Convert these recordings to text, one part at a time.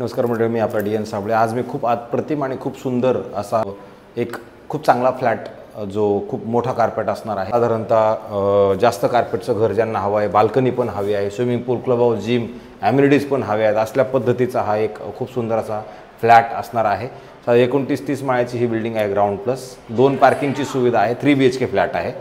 नमस्कार मंडळी, मी आपला DN साबळे। आज मी खूप अप्रतिम आणि खूप सुंदर असा एक खूप चांगला फ्लॅट जो खूप मोठा कार्पेट असणार आहे। साधारणतः जास्त कार्पेटचं घर ज्यांना हवं आहे, बाल्कनी पण हवी आहे, स्विमिंग पूल, क्लब हाऊस, जिम, ॲम्युनिटीज पण हवे आहेत, असल्या पद्धतीचा हा एक खूप सुंदर असा फ्लॅट असणार आहे। 29-30 माळ्याची ही बिल्डिंग आहे, ग्राउंड प्लस 2 पार्किंगची सुविधा आहे, 3 BHK फ्लॅट आहे।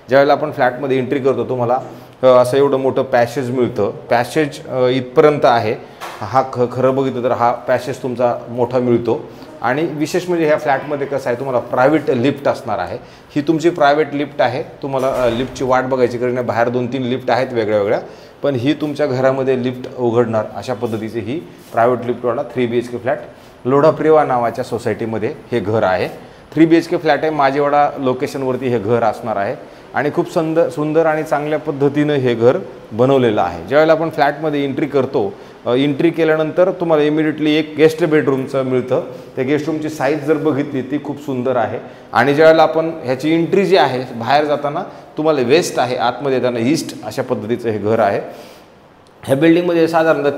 ज्यावेळेला आपण फ्लॅटमध्ये एंट्री करतो तुम्हाला असं एवढं मोठं पॅसेज मिळतं। पॅसेज इथपर्यंत आहे। हा खरं बघितलं तर हा पॅसेज तुमचा मोठा मिळतो आणि विशेष म्हणजे ह्या फ्लॅटमध्ये कसं आहे, तुम्हाला प्रायव्हेट लिफ्ट असणार आहे। ही तुमची प्रायव्हेट लिफ्ट आहे, तुम्हाला लिफ्टची वाट बघायची गरज नाही। बाहेर 2-3 लिफ्ट आहेत वेगळ्या, पण ही तुमच्या घरामध्ये लिफ्ट उघडणार अशा पद्धतीची ही प्रायव्हेट लिफ्टवाला 3 BHK फ्लॅट लोढाप्रिवा नावाच्या सोसायटीमध्ये हे घर आहे। 3 BHK फ्लॅट आहे, माझेवाडा लोकेशनवरती हे घर असणार आहे आणि खूप सुंदर आणि चांगल्या पद्धतीने हे घर बनवलेलं आहे। ज्यावेळेला आपण फ्लॅटमध्ये एंट्री करतो, एंट्री केल्यानंतर तुम्हाला इमिडिएटली एक गेस्ट बेडरूमचं मिळतं। त्या गेस्ट रूमची साईज जर बघितली ती खूप सुंदर आहे आणि ज्यावेळेला आपण ह्याची एंट्री जी आहे, बाहेर जाताना तुम्हाला वेस्ट आहे, आतमध्ये येताना ईस्ट, अशा पद्धतीचं हे घर आहे। ह्या बिल्डिंगमध्ये साधारणतः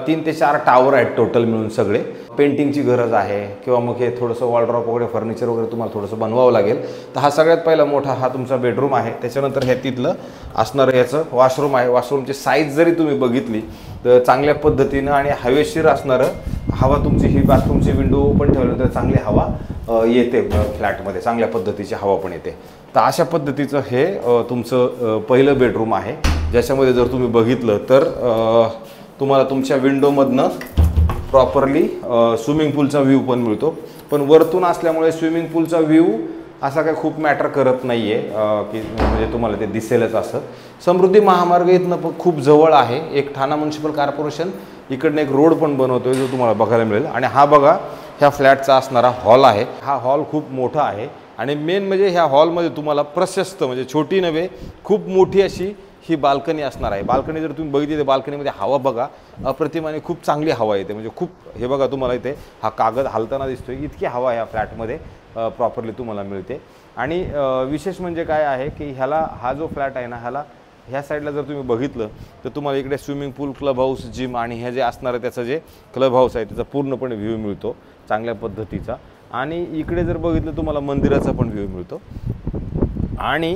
3 ते 4 टावर आहेत टोटल मिळून सगळे। पेंटिंगची गरज आहे किंवा मग हे थोडंसं वॉलड्रॉप वगैरे फर्निचर वगैरे तुम्हाला थोडंसं बनवावं लागेल। तर हा सगळ्यात पहिला मोठा हा तुमचा बेडरूम आहे। त्याच्यानंतर हे तिथलं असणारं याचं वॉशरूम आहे। वॉशरूमची साईज जरी तुम्ही बघितली तर चांगल्या पद्धतीनं आणि हवेशीर असणारं, हवा तुमची ही बाथरूमची विंडो ओपन ठेवल्यानंतर चांगली हवा येते फ्लॅटमध्ये, चांगल्या पद्धतीची हवा पण येते। तर अशा पद्धतीचं हे तुमचं पहिलं बेडरूम आहे, ज्याच्यामध्ये जर तुम्ही बघितलं तर तुम्हाला तुमच्या विंडोमधनं प्रॉपरली स्विमिंग पूलचा व्ह्यू पण मिळतो। पण वरतून असल्यामुळे स्विमिंग पूलचा व्ह्यू असा काही खूप मॅटर करत नाही आहे की म्हणजे तुम्हाला ते दिसेलच असं। समृद्धी महामार्ग इथनं पण खूप जवळ आहे। एक ठाणा म्युनिसिपल कॉर्पोरेशन इकडनं एक रोड पण बनवतोय जो तुम्हाला बघायला मिळेल। आणि हा बघा ह्या फ्लॅटचा असणारा हॉल आहे। हा हॉल खूप मोठा आहे आणि मेन म्हणजे ह्या हॉलमध्ये तुम्हाला प्रशस्त, म्हणजे छोटी नव्हे, खूप मोठी अशी ही बाल्कनी असणार आहे। बाल्कनी जर तुम्ही बघितली तर बाल्कनीमध्ये हवा बघा, अप्रतिम आणि खूप चांगली हवा येते। म्हणजे खूप, हे बघा तुम्हाला इथे हा कागद हलताना दिसतोय, इतकी हवा या फ्लॅटमध्ये प्रॉपरली तुम्हाला मिळते। आणि विशेष म्हणजे काय आहे की ह्याला, हा जो फ्लॅट आहे ना, ह्या साईडला जर तुम्ही बघितलं तर तुम्हाला इकडे स्विमिंग पूल, क्लब हाऊस, जिम आणि हे जे असणार आहे त्याचं जे क्लब हाऊस आहे त्याचा पूर्णपणे व्ह्यू मिळतो चांगल्या पद्धतीचा। आणि इकडे जर बघितलं तुम्हाला मंदिराचा पण व्ह्यू मिळतो। आणि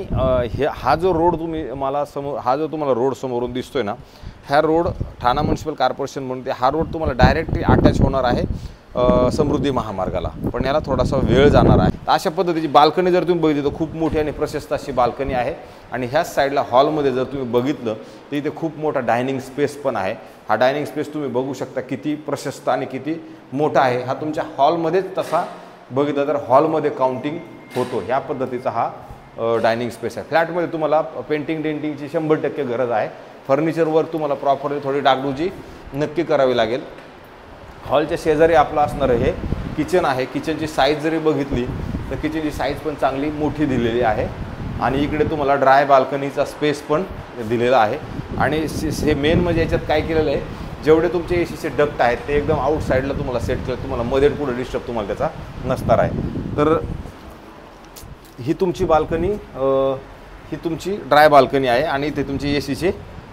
हा जो रोड हा जो तुम्हाला रोड समोरून दिसतोय ना, ह्या रोड ठाणा म्युनिसिपल कॉर्पोरेशन म्हणून हा रोड तुम्हाला डायरेक्टली अटॅच होणार आहे समृद्धी महामार्गाला, पण याला थोडासा वेळ जाणार आहे। अशा पद्धतीची बाल्कनी जर तुम्ही बघितली तर खूप मोठी आणि प्रशस्त अशी बाल्कनी आहे। आणि ह्याच साईडला हॉलमध्ये जर तुम्ही बघितलं तर इथे खूप मोठा डायनिंग स्पेस पण आहे। हा डायनिंग स्पेस तुम्ही बघू शकता किती प्रशस्त आणि किती मोठा आहे। हा तुमच्या हॉलमध्येच तसा बघितलं तर हॉलमध्ये काउंटिंग होतो, ह्या पद्धतीचा हा डायनिंग स्पेस आहे। फ्लॅटमध्ये तुम्हाला पेंटिंग डेंटिंगची 100% गरज आहे। फर्निचरवर तुम्हाला प्रॉपरली थोडी डागडुजी नक्की करावी लागेल। हॉलच्या शेजारी आपलं असणारं हे किचन आहे। किचनची साईज जरी बघितली तर किचनची साईज पण चांगली मोठी दिलेली आहे। आणि इकडे तुम्हाला ड्राय बाल्कनीचा स्पेस पण दिलेला आहे। आणि हे मेन म्हणजे याच्यात काय केलेलं आहे, जेवढे तुमचे ACचे डक्ट आहेत ते एकदम आउटसाईडला तुम्हाला सेट केलं, तुम्हाला मध्ये पुढे डिस्टर्ब तुम्हाला त्याचा नसणार आहे। तर ही तुमची बाल्कनी, ही तुमची ड्राय बाल्कनी आहे आणि इथे तुमची ACचे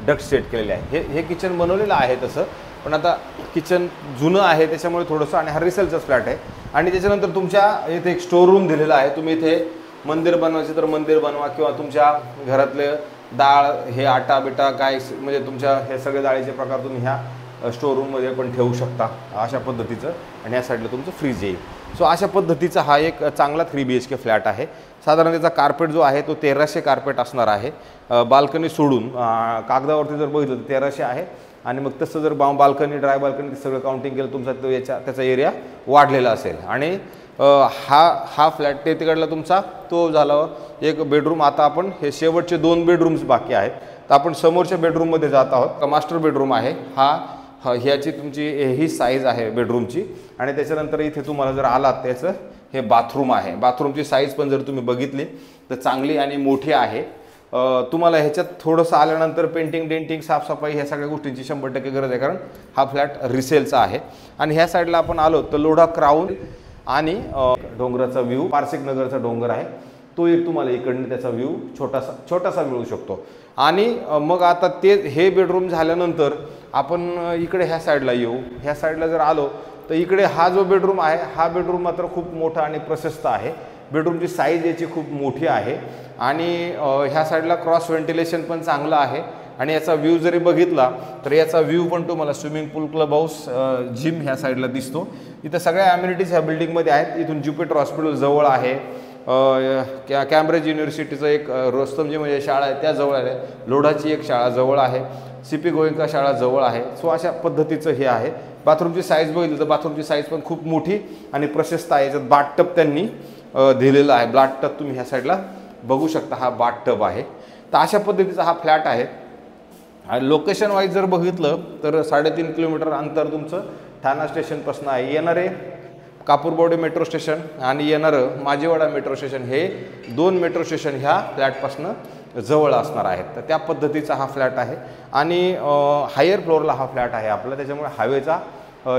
डक्ट सेट केलेले आहे। हे किचन बनवलेलं आहे तसं, पण आता किचन जुनं आहे त्याच्यामुळे थोडंसं, आणि हा रिसेलचाच फ्लॅट आहे। आणि त्याच्यानंतर तुमच्या इथे एक स्टोर रूम दिलेला आहे। तुम्ही इथे मंदिर बनवायचे तर मंदिर बनवा, किंवा तुमच्या घरातले डाळ, हे आटा बिटा काय म्हणजे तुमच्या हे सगळे डाळीचे प्रकार तुम्ही ह्या स्टोर रूममध्ये पण ठेवू शकता अशा पद्धतीचं। आणि या साईडला तुमचं फ्रीज येईल। सो अशा पद्धतीचा हा एक चांगला 3 BHK फ्लॅट आहे। साधारण त्याचा कार्पेट जो आहे तो 1300 कार्पेट असणार आहे। बाल्कनी सोडून कागदावरती जर बघितलं तर 1300 आहे। आणि मग तसं जर बाल्कनी, ड्राय बाल्कनी सगळं काउंटिंग केलं तुमचा तो त्याचा एरिया वाढलेला असेल। आणि हा फ्लॅट ते तिकडला तुमचा तो झाला एक बेडरूम। आता आपण हे शेवटचे 2 बेडरूम्स बाकी आहेत, तर आपण समोरच्या बेडरूममध्ये जात आहोत। मास्टर बेडरूम आहे ह्याची तुमची ही साईज आहे बेडरूमची। आणि त्याच्यानंतर इथे तुम्हाला जर आलात त्याचं हे बाथरूम आहे। बाथरूमची साईज पण जर तुम्ही बघितली तर चांगली आणि मोठी आहे। तुम्हाला ह्याच्यात थोडंसं आल्यानंतर पेंटिंग डेंटिंग साफसफाई ह्या सगळ्या गोष्टींची 100% गरज आहे, कारण हा फ्लॅट रिसेलचा आहे। आणि ह्या साईडला आपण आलो तर लोढा क्राऊन आणि डोंगराचा व्ह्यू, पारसिक नगरचा डोंगर आहे तो एक तुम्हाला इकडनं त्याचा व्ह्यू छोटासा मिळू शकतो। आणि मग आता हे बेडरूम झाल्यानंतर आपण इकडे ह्या साईडला येऊ, ह्या साईडला जर आलो तर इकडे हा जो बेडरूम आहे हा बेडरूम मात्र खूप मोठा आणि प्रशस्त आहे। बेडरूमची साईज याची खूप मोठी आहे आणि ह्या साईडला क्रॉस व्हेंटिलेशन पण चांगलं आहे आणि याचा व्ह्यू जरी बघितला तर याचा व्ह्यू पण तुम्हाला स्विमिंग पूल, क्लब हाऊस, जिम ह्या साईडला दिसतो। इथं सगळ्या ॲम्युनिटीज ह्या बिल्डिंगमध्ये आहेत। इथून ज्युपिटर हॉस्पिटल जवळ आहे, कॅम्ब्रिज युनिव्हर्सिटीचं एक रोस्तमजी म्हणजे शाळा आहे त्या जवळ आहे, लोढाची एक शाळा जवळ आहे, CP गोयंका शाळा जवळ आहे। सो अशा पद्धतीचं हे आहे। बाथरूमची साईज बघितली तर बाथरूमची साईज पण खूप मोठी आणि प्रशस्त आहे। याच्यात बाथटब त्यांनी दिलेला आहे। बाथटब तुम्ही ह्या साईडला बघू शकता, हा बाथटब आहे। तर अशा पद्धतीचा हा फ्लॅट आहे आणि लोकेशन वाईज जर बघितलं तर 3.5 किलोमीटर अंतर तुमचं ठाणा स्टेशनपासून आहे। येणारे कापूरबावडी मेट्रो स्टेशन आणि येणारं माझीवाडा मेट्रो स्टेशन हे 2 मेट्रो स्टेशन ह्या फ्लॅटपासून जवळ असणार आहेत। तर त्या पद्धतीचा हा फ्लॅट आहे आणि हायर फ्लोअरला हा फ्लॅट आहे आपला, त्याच्यामुळे हवेचा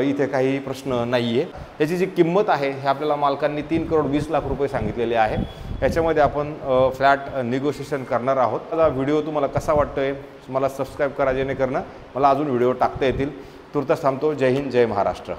इथे काही प्रश्न नाही आहे। याची जी किंमत आहे हे आपल्याला मालकांनी 3,20,00,000 रुपये सांगितलेले आहे। याच्यामध्ये आपण फ्लॅट निगोशिएशन करणार आहोत। आता व्हिडिओ तुम्हाला कसा वाटतोय मला सबस्क्राईब करा, जेणेकरून मला अजून व्हिडिओ टाकता येतील। तुर्तास थांबतो। जय हिंद, जय महाराष्ट्र।